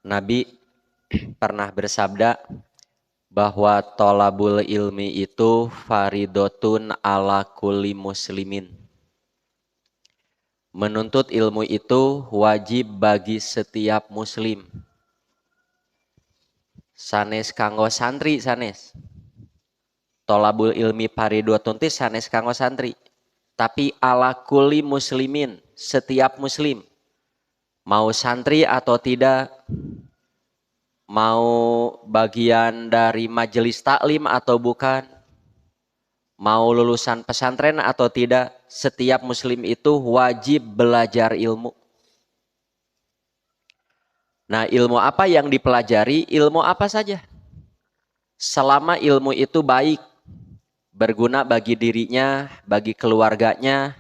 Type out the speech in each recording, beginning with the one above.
Nabi pernah bersabda bahwa tolabul ilmi itu faridotun ala kulli muslimin. Menuntut ilmu itu wajib bagi setiap muslim. Sanes kanggo santri sanes. Tolabul ilmi faridotun itu sanes kanggo santri. Tapi ala kulli muslimin, setiap muslim. Mau santri atau tidak, mau bagian dari majelis taklim atau bukan, mau lulusan pesantren atau tidak, setiap muslim itu wajib belajar ilmu. Nah, ilmu apa yang dipelajari? Ilmu apa saja. Selama ilmu itu baik, berguna bagi dirinya, bagi keluarganya,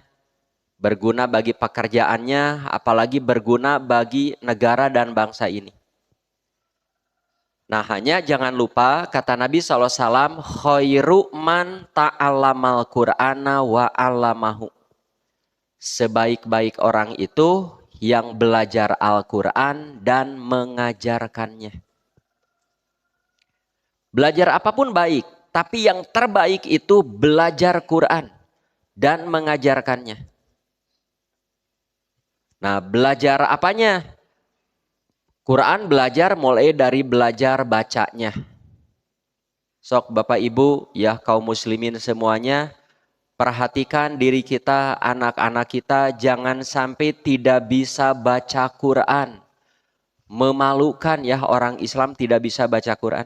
berguna bagi pekerjaannya, apalagi berguna bagi negara dan bangsa ini. Nah, hanya jangan lupa kata Nabi SAW, khairu man ta'allamal Qur'ana wa 'allamahu. Sebaik-baik orang itu yang belajar Al-Quran dan mengajarkannya. Belajar apapun baik, tapi yang terbaik itu belajar Quran dan mengajarkannya. Nah, belajar apanya? Quran belajar mulai dari belajar bacanya. Sok Bapak Ibu, ya kaum muslimin semuanya, perhatikan diri kita, anak-anak kita, jangan sampai tidak bisa baca Quran. Memalukan ya orang Islam tidak bisa baca Quran.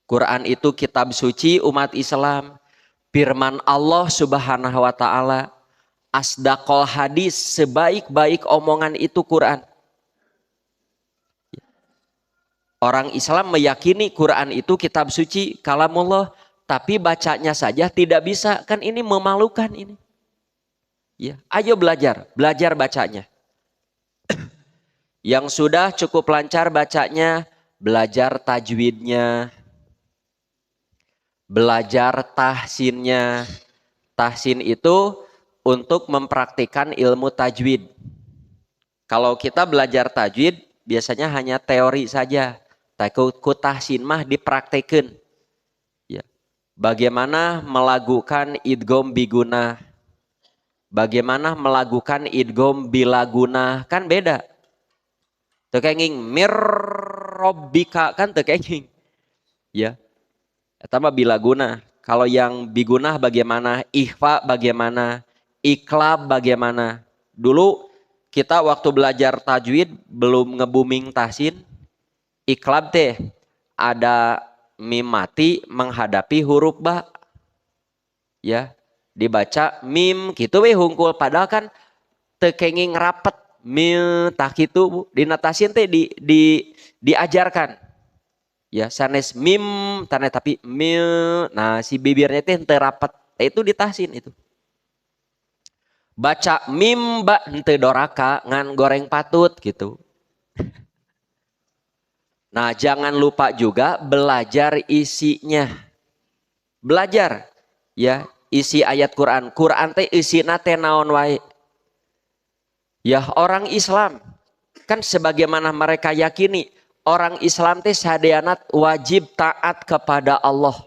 Quran itu kitab suci umat Islam. Firman Allah Subhanahu wa ta'ala. Asdaqul hadis, sebaik-baik omongan itu Quran. Orang Islam meyakini Quran itu kitab suci, kalamullah, tapi bacanya saja tidak bisa, kan ini memalukan ini. Ya, ayo belajar bacanya. Yang sudah cukup lancar bacanya, belajar tajwidnya, belajar tahsinnya. Tahsin itu untuk mempraktikkan ilmu tajwid. Kalau kita belajar tajwid, biasanya hanya teori saja. Ku tahsin mah dipraktekeun. Ya. Bagaimana melakukan idgham biguna? Bagaimana melakukan idgham bilaguna? Kan beda. Teu kenging mir robbika kan teu kenging. Ya. Eta mah bilaguna. Kalau yang biguna bagaimana? Ikhfa bagaimana? Iklab bagaimana? Dulu kita waktu belajar tajwid belum nge-booming tahsin. Iklab teh ada mim mati menghadapi huruf ba. Ya, dibaca mim gitu we hungkul, padahal kan teu kenging rapet mim tah kitu dina tahsin teh diajarkan. Ya, sanes mim tane tapi mim, nah si bibirnya teh teu rapet. Itu di tahsin itu. Baca mim ba henteu doraka ngan goreng patut gitu. Nah, jangan lupa juga belajar isinya. Belajar ya, isi ayat Quran. Quran teh isina teh naon wae. Ya, orang Islam kan sebagaimana mereka yakini, orang Islam teh sadeana wajib taat kepada Allah.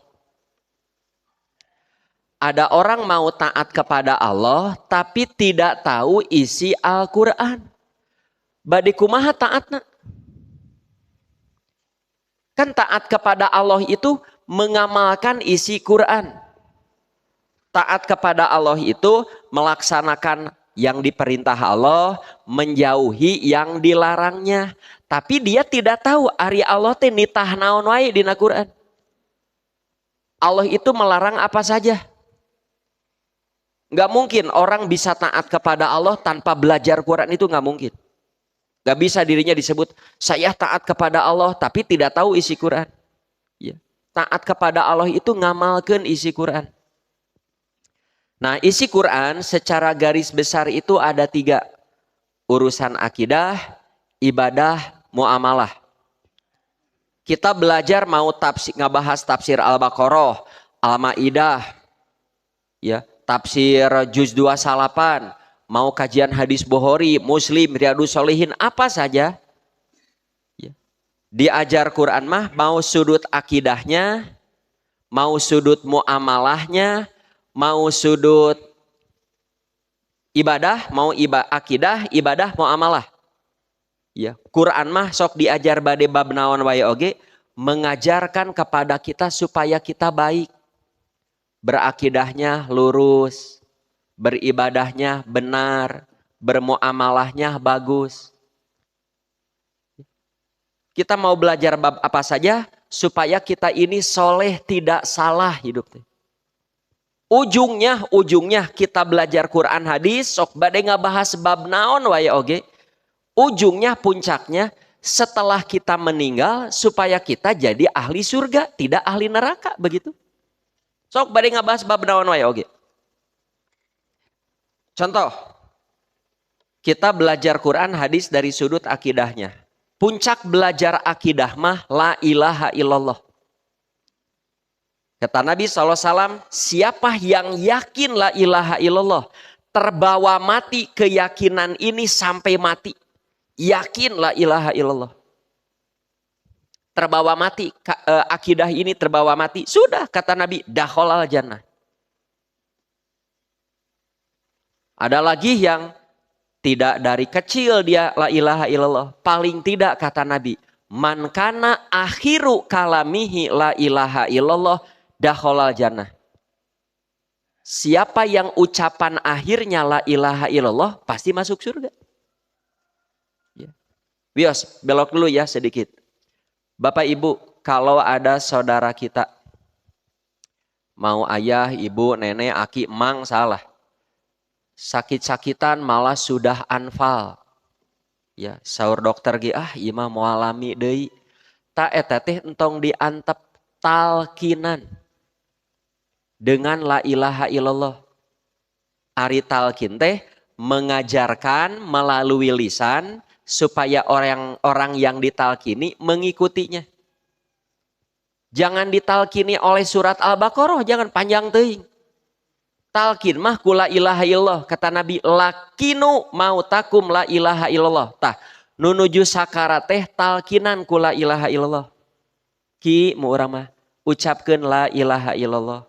Ada orang mau taat kepada Allah tapi tidak tahu isi Al-Quran. Bade kumaha taatna? Kan taat kepada Allah itu mengamalkan isi Quran. Taat kepada Allah itu melaksanakan yang diperintah Allah, menjauhi yang dilarangnya. Tapi dia tidak tahu ari Allah teh nitah naon wae dina Quran. Allah itu melarang apa saja. Gak mungkin orang bisa taat kepada Allah tanpa belajar Quran, itu gak mungkin. Gak bisa dirinya disebut saya taat kepada Allah tapi tidak tahu isi Quran. Ya. Taat kepada Allah itu ngamalkan isi Quran. Nah, isi Quran secara garis besar itu ada 3. Urusan akidah, ibadah, muamalah. Kita belajar mau ngabahas tafsir Al-Baqarah, Al-Maidah, ya, tafsir juz 28, mau kajian hadis Bukhari, Muslim, Riyadus Shalihin, apa saja. Ya. Diajar Quran mah mau sudut akidahnya, mau sudut muamalahnya, mau sudut ibadah, mau akidah, ibadah, muamalah. Ya, Quran mah sok diajar bade bab naon wae oge, mengajarkan kepada kita supaya kita baik. Berakidahnya lurus, beribadahnya benar, bermuamalahnya bagus. Kita mau belajar bab apa saja supaya kita ini soleh tidak salah hidupnya. Ujungnya kita belajar Quran hadis sok bade ngabahas bab naon wae oge. Ujungnya puncaknya setelah kita meninggal supaya kita jadi ahli surga, tidak ahli neraka, begitu. Sok bade ngabahas bab naon wae oge. Contoh, kita belajar Quran hadis dari sudut akidahnya. Puncak belajar akidah mah la ilaha illallah. Kata Nabi SAW, siapa yang yakin la ilaha illallah, terbawa mati keyakinan ini sampai mati. Yakin la ilaha illallah. Terbawa mati, akidah ini terbawa mati. Sudah, kata Nabi, dakhalal jannah. Ada lagi yang tidak dari kecil dia la ilaha illallah. Paling tidak kata Nabi, man kana akhiru kalamihi la ilaha illallah dakhalal jannah. Siapa yang ucapan akhirnya la ilaha illallah pasti masuk surga. Ya. Bios, belok dulu ya sedikit. Bapak Ibu, kalau ada saudara kita, mau ayah, ibu, nenek, aki, emang salah. Sakit-sakitan malah sudah anfal. Ya, saur dokter ge ieu mah moal lami deui. Ta eta teh entong diantep talkinan dengan la ilaha illallah. Ari talkin teh mengajarkan melalui lisan supaya orang-orang yang ditalkini mengikutinya. Jangan ditalkini oleh surat Al-Baqarah, jangan panjang teuing. Talkin mah kula ilaha illallah, kata Nabi, lakinu mautakum la ilaha illallah. Tah, nunuju sakarat teh talkinan kula ilaha illallah. Ki mu urang mah ucapkeun la ilaha illallah.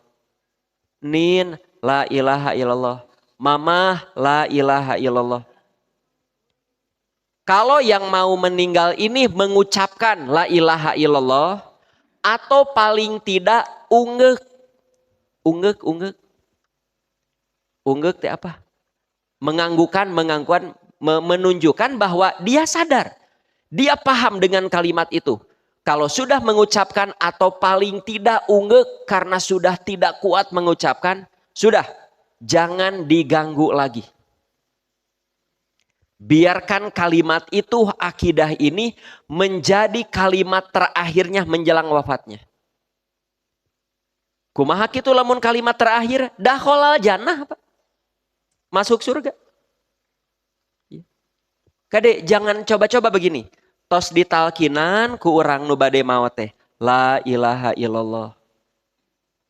Nin la ilaha illallah. Mamah la ilaha illallah. Kalau yang mau meninggal ini mengucapkan la ilaha illallah atau paling tidak ungeuk. Ungeuk teh apa? Menganggukkan, menunjukkan bahwa dia sadar. Dia paham dengan kalimat itu. Kalau sudah mengucapkan atau paling tidak ungeuk karena sudah tidak kuat mengucapkan, sudah jangan diganggu lagi. Biarkan kalimat itu, akidah ini menjadi kalimat terakhirnya menjelang wafatnya. Kumaha kitu lamun kalimat terakhir dakhalal jannah Pak. Masuk surga. Kade jangan coba-coba begini. Tos ditalkinan ku urang nu bade maot teh. La ilaha illallah.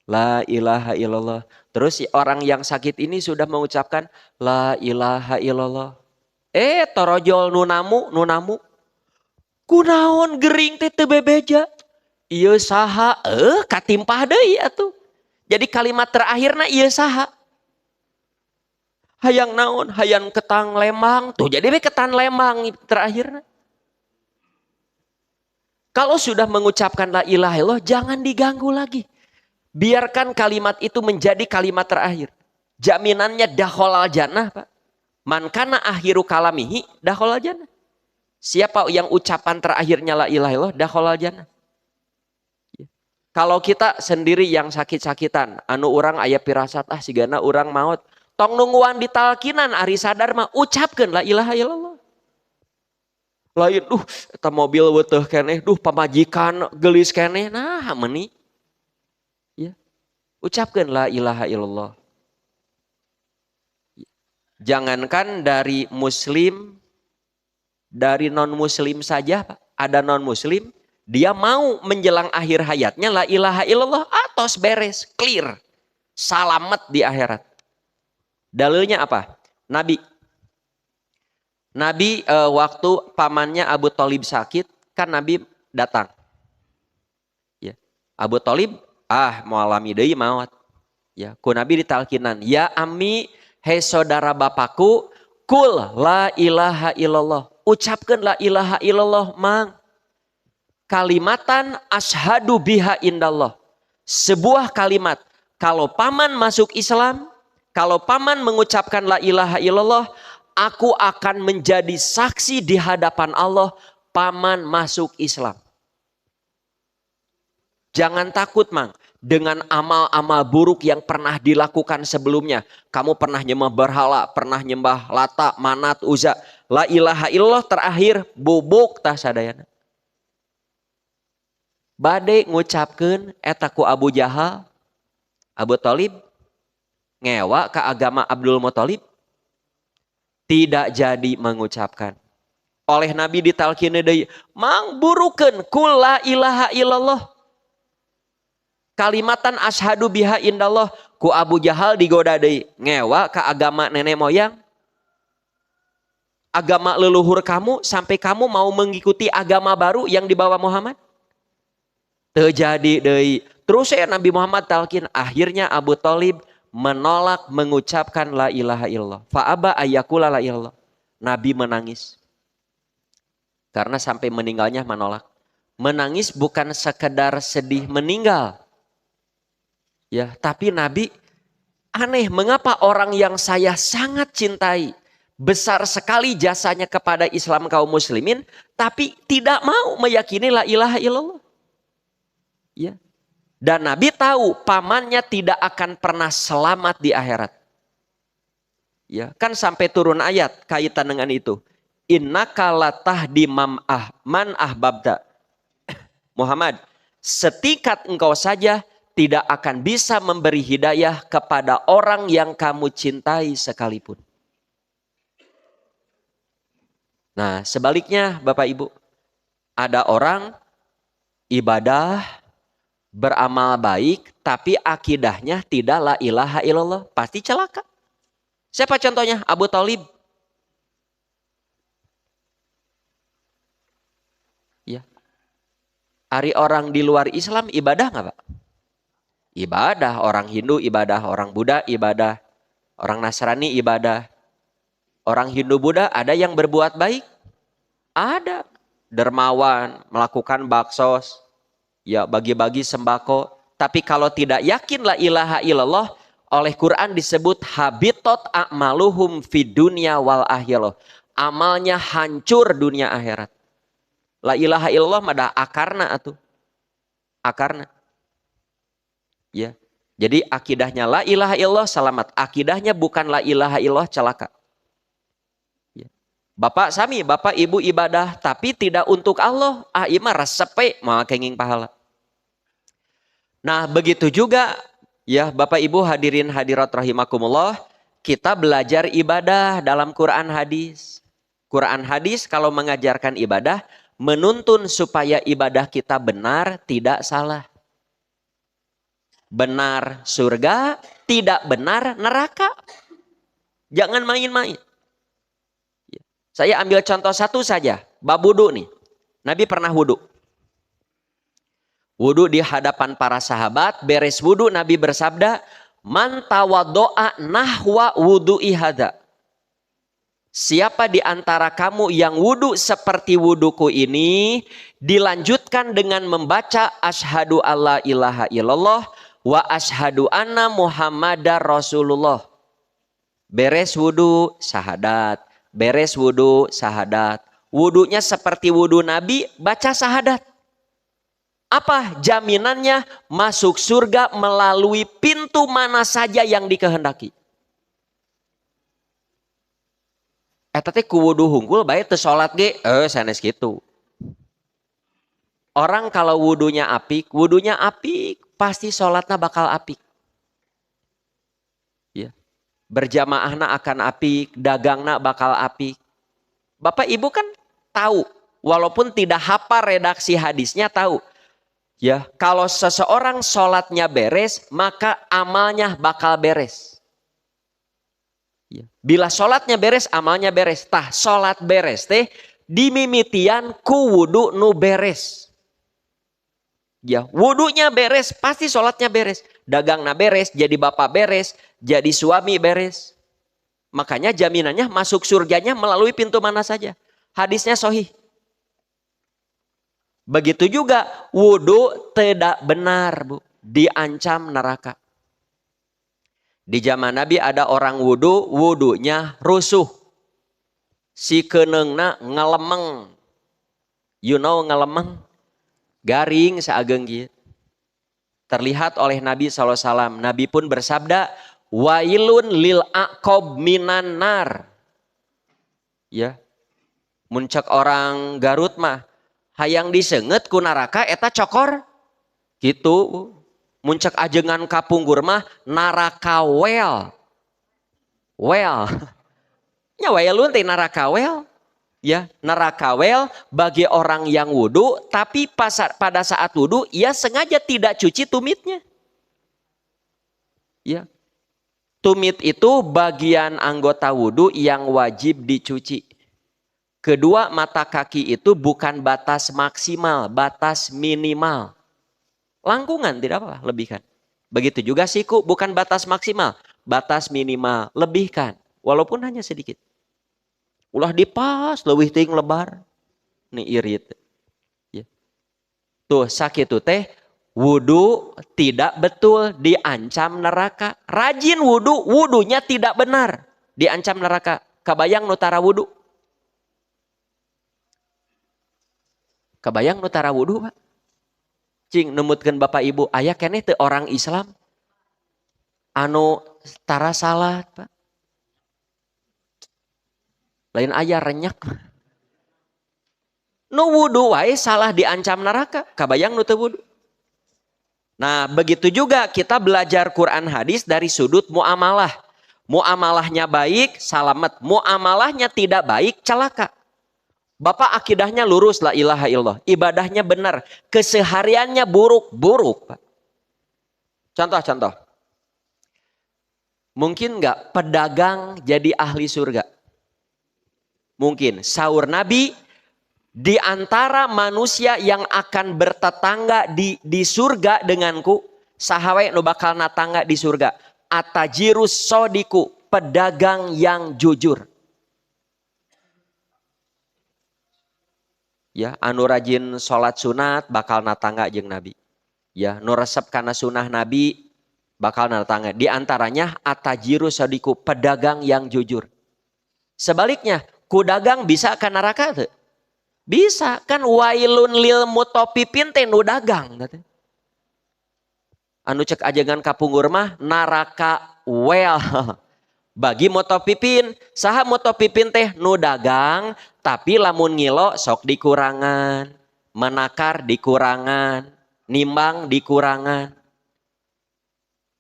La ilaha illallah. Terus orang yang sakit ini sudah mengucapkan la ilaha illallah. Torojol nunamu. Kunaon gering teh teu bebeja. Ieu saha? Katimpah deui atuh. Jadi kalimat terakhirna ieu saha? Hayang naon, hayang ketang lemang. Tuh jadi ketan lemang terakhirnya. Kalau sudah mengucapkan la ilaha illallah, jangan diganggu lagi. Biarkan kalimat itu menjadi kalimat terakhir. Jaminannya dakhalal jannah Pak. Man kana akhiru kalamihi dakhalal jannah. Siapa yang ucapan terakhirnya la ilaha illallah dakhalal jannah. Kalau kita sendiri yang sakit-sakitan, anu urang aya pirasat sigana urang maot. Tong nungguan ditalkinan ari sadar mah ucapkeun la ilaha illallah. Lain eta mobil weutuh keneh, pamajikan geulis keneh, nah meuni. Ya. Ucapkeun la ilaha illallah. Jangankan dari muslim, dari non muslim saja Pak. Ada non muslim, dia mau menjelang akhir hayatnya la ilaha illallah, atos beres, clear. Salamet di akhirat. Dalilnya apa? Nabi Nabi waktu pamannya Abu Thalib sakit, kan Nabi datang. Ya. Abu Thalib, mau alami deui maot. Ya, ku Nabi ditalkinan, ya ammi, hei saudara bapakku, kul la ilaha illallah. Ucapkan la ilaha illallah, mang. Kalimatan ashadu biha indallah. Sebuah kalimat. Kalau paman masuk Islam, kalau paman mengucapkan la ilaha illallah, aku akan menjadi saksi di hadapan Allah, paman masuk Islam. Jangan takut, mang. Dengan amal-amal buruk yang pernah dilakukan sebelumnya. Kamu pernah nyembah berhala, pernah nyembah Lata, Manat, Uzza. La ilaha illallah terakhir, bubuk tah sadayana. Bade ngucapkeun eta ku Abu Jahal, Abu Thalib, ngewa ke agama Abdul Muthalib, tidak jadi mengucapkan. Oleh Nabi ditalkin deui, mang burukeun kul la ilaha illallah. Kalimatan ashadu biha indallah. Ku Abu Jahal digoda deui, ngewa ke agama nenek moyang. Agama leluhur kamu sampai kamu mau mengikuti agama baru yang dibawa Muhammad. Terjadi deui. Terus Nabi Muhammad talkin, akhirnya Abu Thalib menolak mengucapkan la ilaha illallah. Fa'aba ayyakula la ilallah. Nabi menangis. Karena sampai meninggalnya menolak. Menangis bukan sekedar sedih meninggal. Ya, tapi Nabi aneh, mengapa orang yang saya sangat cintai, besar sekali jasanya kepada Islam kaum muslimin, tapi tidak mau meyakini la ilaha illallah. Ya. Dan Nabi tahu pamannya tidak akan pernah selamat di akhirat. Ya, kan sampai turun ayat kaitan dengan itu. Innaka latahdi man ahbabta. Muhammad, setikat engkau saja tidak akan bisa memberi hidayah kepada orang yang kamu cintai sekalipun. Nah, sebaliknya Bapak Ibu, ada orang ibadah, beramal baik, tapi akidahnya tidak la ilaha illallah, pasti celaka. Siapa contohnya? Abu Thalib. Ya. Ari orang di luar Islam ibadah nggak Pak? Ibadah. Orang Hindu ibadah, orang Buddha ibadah, orang Nasrani ibadah. Orang Hindu Buddha ada yang berbuat baik? Ada. Dermawan, melakukan baksos, ya bagi-bagi sembako. Tapi kalau tidak yakin la ilaha illallah, oleh Quran disebut habitot a'maluhum fid dunya wal akhirah. Amalnya hancur dunia akhirat. La ilaha illallah madah akarna atuh. Akarna. Ya. Jadi akidahnya la ilaha illallah selamat. Akidahnya bukan la ilaha illallah celaka. Ya. Bapak sami, bapak ibu ibadah tapi tidak untuk Allah. Imah resepe mau kenging pahala. Nah, begitu juga ya Bapak Ibu hadirin hadirat rahimakumullah, kita belajar ibadah dalam Quran hadis. Quran hadis kalau mengajarkan ibadah, menuntun supaya ibadah kita benar, tidak salah. Benar surga, tidak benar neraka. Jangan main-main. Saya ambil contoh satu saja, bab wudu nih. Nabi pernah wudu. Wudu di hadapan para sahabat, beres wudu Nabi bersabda, man tawaddo'a nahwa wudu'i hadza. Siapa di antara kamu yang wudu seperti wuduku ini, dilanjutkan dengan membaca asyhadu alla ilaha illallah wa asyhadu anna muhammadar rasulullah. Beres wudu, syahadat. Beres wudu, syahadat. Wudunya seperti wudu Nabi, baca syahadat. Apa jaminannya? Masuk surga melalui pintu mana saja yang dikehendaki. Eta teh ku wudu hungkul bae teu salat ge, sanes kitu. Orang kalau wudunya apik, pasti salatna bakal apik. Ya. Berjamaahna akan apik, dagangna bakal apik. Bapak Ibu kan tahu, walaupun tidak hafal redaksi hadisnya tahu. Ya, kalau seseorang sholatnya beres, maka amalnya bakal beres. Ya. Bila sholatnya beres, amalnya beres. Tah sholat beres teh dimimitian ku wudu nu beres. Ya, wudunya beres, pasti sholatnya beres. Dagangna beres, jadi bapak beres, jadi suami beres. Makanya jaminannya masuk surganya melalui pintu mana saja. Hadisnya sahih. Begitu juga wudu tidak benar, Bu. Diancam neraka. Di zaman Nabi ada orang wudu, wudunya rusuh. Si keneungna ngalemeng. You know ngalemeng? Garing saageng kieu. Terlihat oleh Nabi SAW. Nabi pun bersabda, wailun lil aqab minan nar. Ya. Muncak orang Garut mah hayang disenget ku neraka eta cokor. Gitu. Muncak ajengan kapunggur mah naraka well. Well. Nya wailun teh naraka well. Ya, neraka well bagi orang yang wudu, tapi pada saat wudu ia sengaja tidak cuci tumitnya. Ya. Tumit itu bagian anggota wudu yang wajib dicuci. Kedua, mata kaki itu bukan batas maksimal, batas minimal. Langkungan tidak apa-apa, lebihkan. Begitu juga siku bukan batas maksimal, batas minimal, lebihkan. Walaupun hanya sedikit. Ulah dipas, leuwih ting lebar. Nih irit. Ya. Tuh sakit tuh teh, wudu tidak betul, diancam neraka. Rajin wudu, wudunya tidak benar, diancam neraka. Kabayang nutara wudu. Kabayang nutara wudu, Pak. Cing nemutkeun Bapak Ibu, aya keneh teu orang Islam anu tara salat, Pak. Lain aya renyak. Nu wudu wae salah diancam neraka. Kabayang nu teu wudu. Nah, begitu juga kita belajar Quran hadis dari sudut muamalah. Muamalahnya baik, salamet. Muamalahnya tidak baik, celaka. Bapak akidahnya lurus, la ilaha illallah. Ibadahnya benar. Kesehariannya buruk-buruk, Pak. Contoh-contoh. Mungkin nggak pedagang jadi ahli surga? Mungkin. Sahur Nabi, di antara manusia yang akan bertetangga di surga denganku, sahawe nu bakal natangga di surga. Atajirus sodiku, pedagang yang jujur. Ya, anu rajin sholat sunat bakal natangga jeung Nabi. Ya, nu resep kana sunah Nabi bakal natangga. Di antaranya atajirus sodiku, pedagang yang jujur. Sebaliknya, kudagang bisa ke neraka tuh? Bisa, kan wailun lil mutopipin teh nu dagang. Anu cek ajengan kapunggur mah naraka well. Bagi mutopipin, saha mutopipin teh nu dagang, tapi lamun ngilo sok dikurangan, menakar dikurangan, nimbang dikurangan.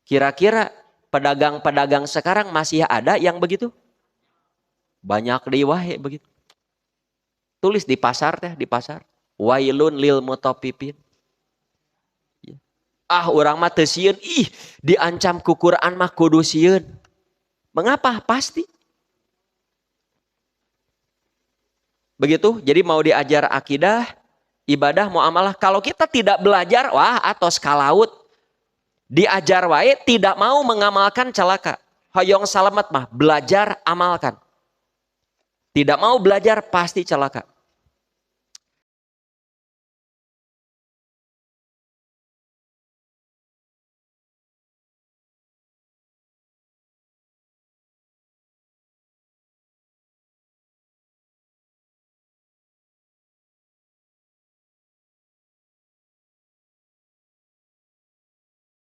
Kira-kira pedagang-pedagang sekarang masih ada yang begitu? Banyak di wae begitu. Tulis di pasar teh, di pasar. Wailun lil mutopipin. Ah, orang mah teu sieun, ih, diancam ku Quran mah kudu sieun. Mengapa? Pasti. Begitu, jadi mau diajar akidah, ibadah, muamalah. Kalau kita tidak belajar, wah atos kalaut. Diajar wae, tidak mau mengamalkan celaka. Hoyong salamet mah, belajar, amalkan. Tidak mau belajar, pasti celaka.